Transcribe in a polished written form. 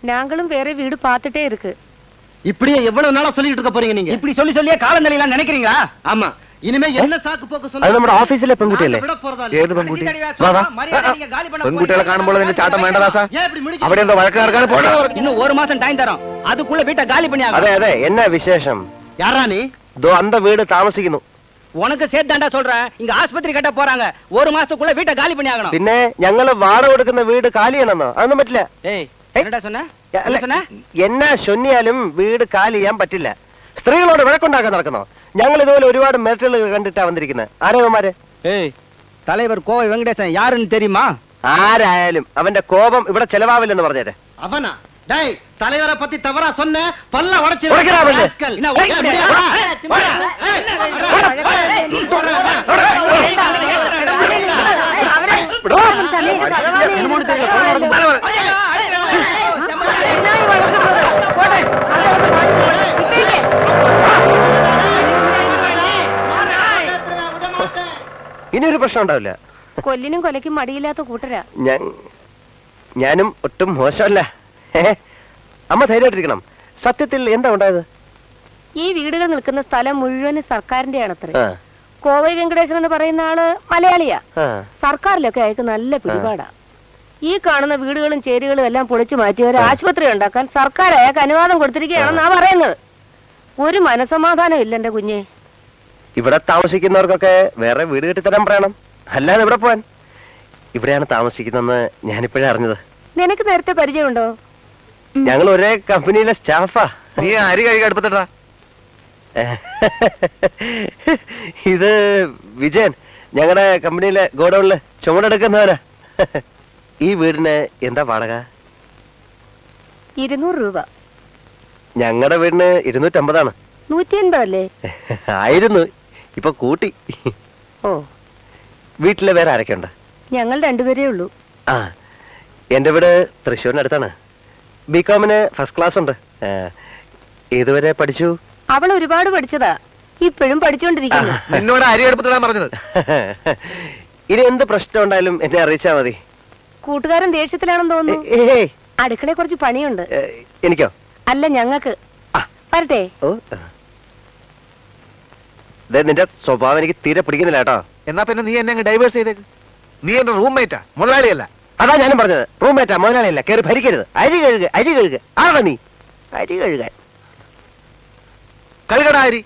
நாங்களும் வேற வீடு பார்த்துட்டே இருக்கு. இப்படியே எவ்வளவு நாளா சொல்லிட்டு இருக்க போறீங்க நீங்க? இப்படி சொல்லி சொல்லியே காலம் தெரியலாம் நினைக்கிறீங்களா? ஆமா, இனிமே என்ன சாக்கு போக்கு അത് നമ്മുടെ ഓഫീസിലെ പെൺകുട്ടിയല്ലേ? ഏത് പെൺകുട്ടി? വാ വാ. പെൺകുട്ടികളെ കാണുമ്പോൾ നിന്റെ ചാട്ടം വേണ്ട ദാസാ. അവിടെ എന്തോ വഴക്ക് നടക്കാൻ പോണോ? இன்னும் ஒரு மாசம் டைம் தரோம், அதுக்குள்ள வீட்டை காலி பண்ணி ஆகணும். അതെ അതെ, എന്നാ വിശേഷം? யாரா நீ? ദോ അന്ത വീട് താമസിക്കുന്നു. உனக்கு சேர்த்தாண்டா சொல்றேன், இங்க ஆஸ்பத்திரி கட்ட போறாங்க, ஒரு மாசத்துக்குள்ள வீட்டை காலி பண்ணி ஆகணும். പിന്നെ ഞങ്ങള് വാടക കൊടുക്കുന്ന വീട് കാലിയാണെന്നോ? അതൊന്നും പറ്റില്ല. ஏய் என்னடா சொன்ன? என்ன சொன்ன? എന്നാ ചൊന്നിയാലും വീട് കാലി ചെയ്യാൻ പറ്റില്ല. സ്ത്രീകളോട് വഴക്കുണ്ടാക്കാൻ നടക്കുന്നോ? ഞങ്ങൾ ഇതുപോലെ ഒരുപാട് മെറിറ്റുകൾ കണ്ടിട്ടാ വന്നിരിക്കുന്നത്. ആരവന്മാര്? ஏய் தலைவர் கோவை வெங்கடேசன் யாருன்னு தெரியுமா? ആരായാലും അവന്റെ കോപം ഇവിടെ ചെലവാവില്ലെന്ന് പറഞ്ഞേരെ. அவனா? டேய், தலைவரை பத்தி தவறா சொன்ன பல்ல உடைக்கிறா பல்லு. என்ன உடைக்கிறா? ഇനിയൊരു പ്രശ്നം ഉണ്ടാവില്ല. കൊല്ലിനും കൊലയ്ക്കും മടിയില്ലാത്ത കൂട്ടരാ. ഞാനും ഒട്ടും മോശമല്ല. അമ്മ ധൈര്യമായിട്ടിരിക്കണം. സത്യത്തിൽ എന്താ ഉണ്ടായത്? ഈ വീടുകൾ നിൽക്കുന്ന സ്ഥലം മുഴുവനും സർക്കാരിന്റെ ആണത്രേ. കോവൈ വെങ്കടേശൻ എന്ന് പറയുന്ന ആള് മലയാളിയാ. സർക്കാരിലൊക്കെ അയക്ക് നല്ല പിടിപാടാ. ഈ കാണുന്ന വീടുകളും ചേരികളും എല്ലാം പൊളിച്ചു മാറ്റി ഒരു ആശുപത്രി ഉണ്ടാക്കാൻ സർക്കാർ അയാൾക്ക് അനുവാദം കൊടുത്തിരിക്കുകയാണെന്നാ പറയുന്നത്. ഒരു മനസമാധാനം ഇല്ല എന്റെ കുഞ്ഞെ. ഇവിടെ താമസിക്കുന്നവർക്കൊക്കെ വേറെ വീട് കെട്ടിത്തരാൻ പറയണം, അല്ലാതെ ഇവിടെ പോവാൻ. ഇവിടെയാണ് താമസിക്കുന്നതെന്ന് ഞാനിപ്പോഴേ അറിഞ്ഞത്. നിനക്ക് നേരത്തെ പരിചയമുണ്ടോ? ഞങ്ങൾ ഒരേ കമ്പനിയിലെ സ്റ്റാഫാ. നീ അരി കഴുകി അടുപ്പത്തിട്ടാ. ഇത് വിജയൻ, ഞങ്ങളുടെ കമ്പനിയിലെ ഗോഡൌണില് ചുമടെടുക്കുന്നവരാ. ഈ വീടിന് എന്താ വാടക? 200 രൂപ. ഞങ്ങളുടെ വീടിന് 250. 180 അല്ലേ? ആയിരുന്നു, ഇപ്പൊ കൂട്ടി. ഓ, വീട്ടില് വേറെ ആരൊക്കെ ഉണ്ട്? ഞങ്ങൾ രണ്ടുപേരേ ഉള്ളൂ. ആ, എന്റെ വീട് തൃശ്ശൂരിനടുത്താണ്. ബികോമിന് ഫസ്റ്റ് ക്ലാസ് ഉണ്ട്. ഏതുവരെ പഠിച്ചു? അവൾ ഒരുപാട് പഠിച്ചതാ, ഇപ്പോഴും പഠിച്ചുകൊണ്ടിരിക്കുന്നു. എന്നോട് അരി എടുത്തിട്ടാണ് പറഞ്ഞത്. ഇനി എന്ത് പ്രശ്നം ഉണ്ടായാലും എന്നെ അറിയിച്ചാ മതി. കൂട്ടുകാരൻ ദേഷ്യത്തിലാണെന്ന് തോന്നുന്നു. അടുക്കളയെ കുറച്ച് പണിയുണ്ട്. എനിക്കോ? അല്ല, ഞങ്ങൾക്ക്. വരട്ടെ. ഓ, നിന്റെ സ്വഭാവം എനിക്ക് തീരെ പിടിക്കുന്നില്ല കേട്ടോ. എന്നാ പിന്നെ നീ എന്നെ ഡൈവേഴ്സ് ചെയ്തേക്ക്. നീ എന്റെ റൂംമേറ്റാ, മുതലാളിയല്ല. അതാ ഞാനും പറഞ്ഞത്, റൂംമേറ്റാ, മുതലാളിയല്ല. കയറി ഭരിക്കരുത്. അരി കഴുകുക. ആരാ നീ? അരി കഴുകാൻ. കഴുകടാ അരി.